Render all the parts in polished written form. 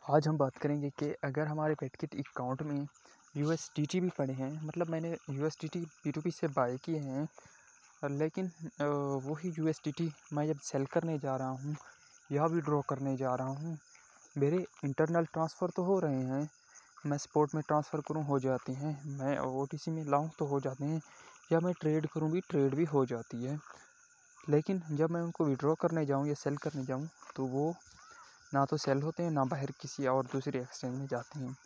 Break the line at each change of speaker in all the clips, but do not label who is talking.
आज हम बात करेंगे कि अगर हमारे पेटकिट अकाउंट में यूएसडीटी भी पड़े हैं, मतलब मैंने यूएसडीटी P2P से बाय किए हैं, लेकिन वही यूएसडीटी मैं जब सेल करने जा रहा हूँ या विड्रॉ करने जा रहा हूँ, मेरे इंटरनल ट्रांसफ़र तो हो रहे हैं, मैं स्पॉट में ट्रांसफ़र करूँ हो जाते हैं, मैं ओटीसी में लाऊँ तो हो जाते हैं, या मैं ट्रेड करूँ भी ट्रेड भी हो जाती है। लेकिन जब मैं उनको विड्रॉ करने जाऊँ या सेल करने जाऊँ तो वो ना तो सेल होते हैं, ना बाहर किसी और दूसरे एक्सचेंज में जाते हैं।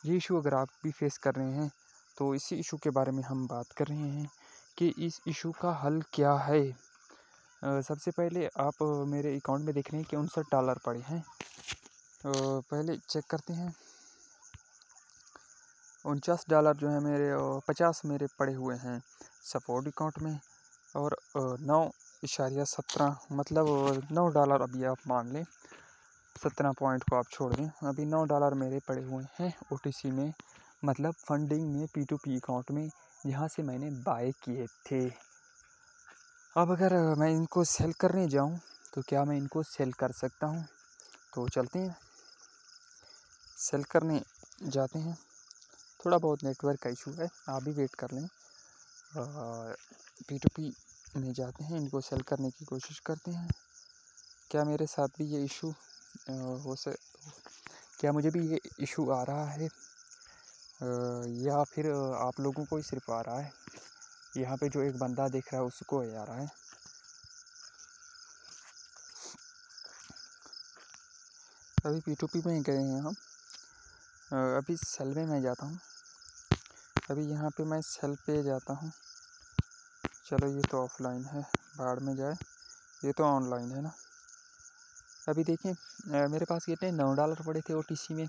ये इशू अगर आप भी फेस कर रहे हैं तो इसी इशू के बारे में हम बात कर रहे हैं कि इस इशू का हल क्या है। सबसे पहले आप मेरे अकाउंट में देख रहे हैं कि $59 पड़े हैं। पहले चेक करते हैं। $49 जो है मेरे 50 मेरे पड़े हुए हैं सपोर्ट अकाउंट में, और 9.17 मतलब $9 अभी आप मान लें, 17 पॉइंट को आप छोड़ दें, अभी $9 मेरे पड़े हुए हैं ओटीसी में, मतलब फंडिंग में P2P अकाउंट में, जहाँ से मैंने बाय किए थे। अब अगर मैं इनको सेल करने जाऊँ तो क्या मैं इनको सेल कर सकता हूँ? तो चलते हैं, सेल करने जाते हैं। थोड़ा बहुत नेटवर्क का इशू है, आप भी वेट कर लें। P2P में जाते हैं, इनको सेल करने की कोशिश करते हैं। क्या मेरे साथ भी ये इशू क्या मुझे भी ये इशू आ रहा है, या फिर आप लोगों को ही सिर्फ आ रहा है? यहाँ पे जो एक बंदा दिख रहा है उसको ही आ रहा है। अभी P2P में गए हैं हम, अभी सेल में मैं जाता हूँ। अभी यहाँ पे मैं सेल पे जाता हूँ। चलो ये तो ऑफलाइन है, भाड़ में जाए, ये तो ऑनलाइन है ना। अभी देखिए, मेरे पास कितने $9 पड़े थे ओटीसी में।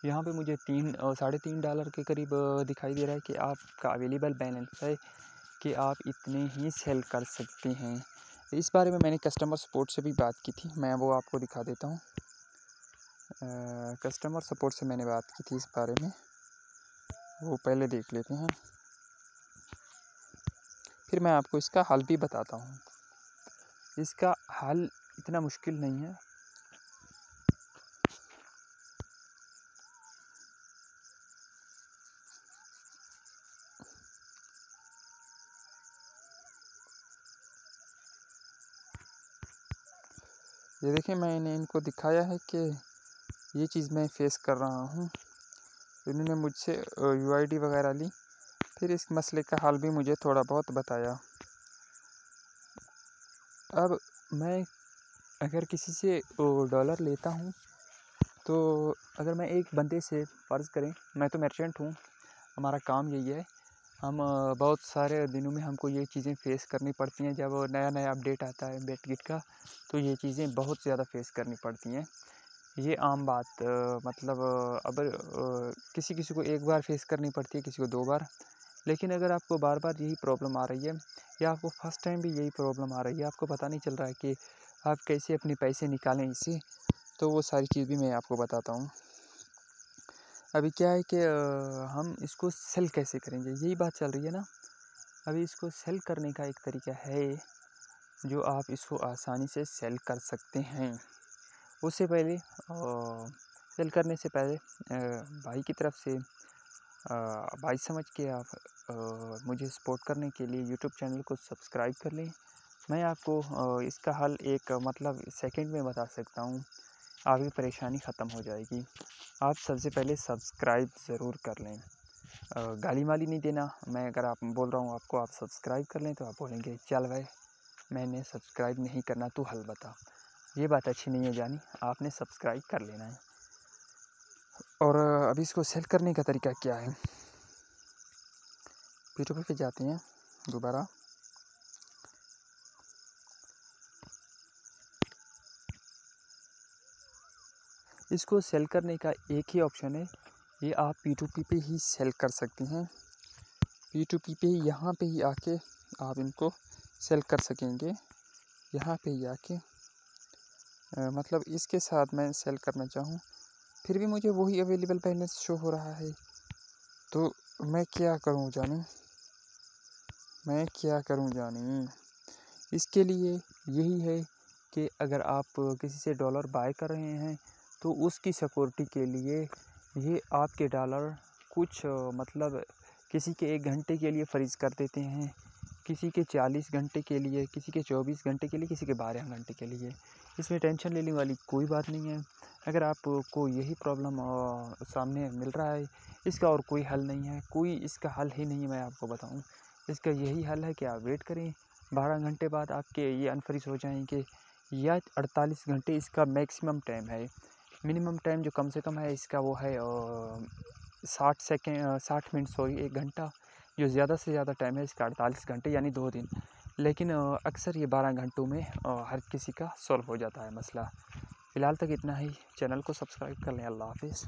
यहाँ पे मुझे $3.5 के करीब दिखाई दे रहा है कि आपका अवेलेबल बैलेंस है, कि आप इतने ही सेल कर सकते हैं। इस बारे में मैंने कस्टमर सपोर्ट से भी बात की थी, मैं वो आपको दिखा देता हूँ। कस्टमर सपोर्ट से मैंने बात की थी इस बारे में, वो पहले देख लेते हैं, फिर मैं आपको इसका हल भी बताता हूँ। इसका हल इतना मुश्किल नहीं है। ये देखिए, मैंने इनको दिखाया है कि ये चीज़ मैं फेस कर रहा हूँ। इन्होंने मुझसे यूआईडी वगैरह ली, फिर इस मसले का हल भी मुझे थोड़ा बहुत बताया। अब मैं अगर किसी से डॉलर लेता हूँ, तो अगर मैं एक बंदे से फ़र्ज़ करें, मैं तो मर्चेंट हूँ, हमारा काम यही है, हम बहुत सारे दिनों में हमको ये चीज़ें फ़ेस करनी पड़ती हैं। जब नया अपडेट आता है बेटगिट का, तो ये चीज़ें बहुत ज़्यादा फ़ेस करनी पड़ती हैं। ये आम बात, मतलब अब किसी किसी को एक बार फ़ेस करनी पड़ती है, किसी को 2 बार। लेकिन अगर आपको बार-बार यही प्रॉब्लम आ रही है, या आपको फर्स्ट टाइम भी यही प्रॉब्लम आ रही है, आपको पता नहीं चल रहा है कि आप कैसे अपने पैसे निकालें इससे, तो वो सारी चीज़ भी मैं आपको बताता हूँ। अभी क्या है कि हम इसको सेल कैसे करेंगे, यही बात चल रही है ना। अभी इसको सेल करने का एक तरीका है, जो आप इसको आसानी से सेल कर सकते हैं। उससे पहले सेल करने से पहले भाई की तरफ से भाई समझ के आप मुझे सपोर्ट करने के लिए यूट्यूब चैनल को सब्सक्राइब कर लें। मैं आपको इसका हल एक मतलब सेकंड में बता सकता हूँ, आपकी परेशानी ख़त्म हो जाएगी। आप सबसे पहले सब्सक्राइब ज़रूर कर लें। गाली वाली नहीं देना, मैं अगर आप बोल रहा हूँ आपको, आप सब्सक्राइब कर लें, तो आप बोलेंगे चल भाई मैंने सब्सक्राइब नहीं करना, तू हल बता। ये बात अच्छी नहीं है जानी, आपने सब्सक्राइब कर लेना है। और अभी इसको सेल करने का तरीका क्या है, P2P पे जाते हैं दोबारा। इसको सेल करने का एक ही ऑप्शन है, ये आप P2P पे ही सेल कर सकते हैं। P2P पे ही, यहाँ पे ही आके आप इनको सेल कर सकेंगे। यहाँ पे ही आके मतलब इसके साथ मैं सेल करना चाहूँ, फिर भी मुझे वही अवेलेबल बैलेंस शो हो रहा है, तो मैं क्या करूँ जानी। इसके लिए यही है कि अगर आप किसी से डॉलर बाय कर रहे हैं, तो उसकी सिक्योरिटी के लिए ये आपके डॉलर कुछ मतलब किसी के 1 घंटे के लिए फ्रीज़ कर देते हैं, किसी के 40 घंटे के लिए, किसी के 24 घंटे के लिए, किसी के 12 घंटे के लिए। इसमें टेंशन लेने वाली कोई बात नहीं है। अगर आपको यही प्रॉब्लम सामने मिल रहा है, इसका और कोई हल नहीं है, कोई इसका हल ही नहीं है मैं आपको बताऊँ। इसका यही हल है कि आप वेट करें, 12 घंटे बाद आपके ये अनफ्रीज़ हो जाएँगे या 48 घंटे इसका मैक्सिमम टाइम है। मिनिमम टाइम जो कम से कम है इसका वो है 60 मिनट, सॉरी 1 घंटा। जो ज़्यादा से ज़्यादा टाइम है इसका 48 घंटे यानी 2 दिन। लेकिन अक्सर ये 12 घंटों में हर किसी का सॉल्व हो जाता है मसला। फ़िलहाल तक इतना ही। चैनल को सब्सक्राइब कर लें। अल्लाह हाफ़िज़।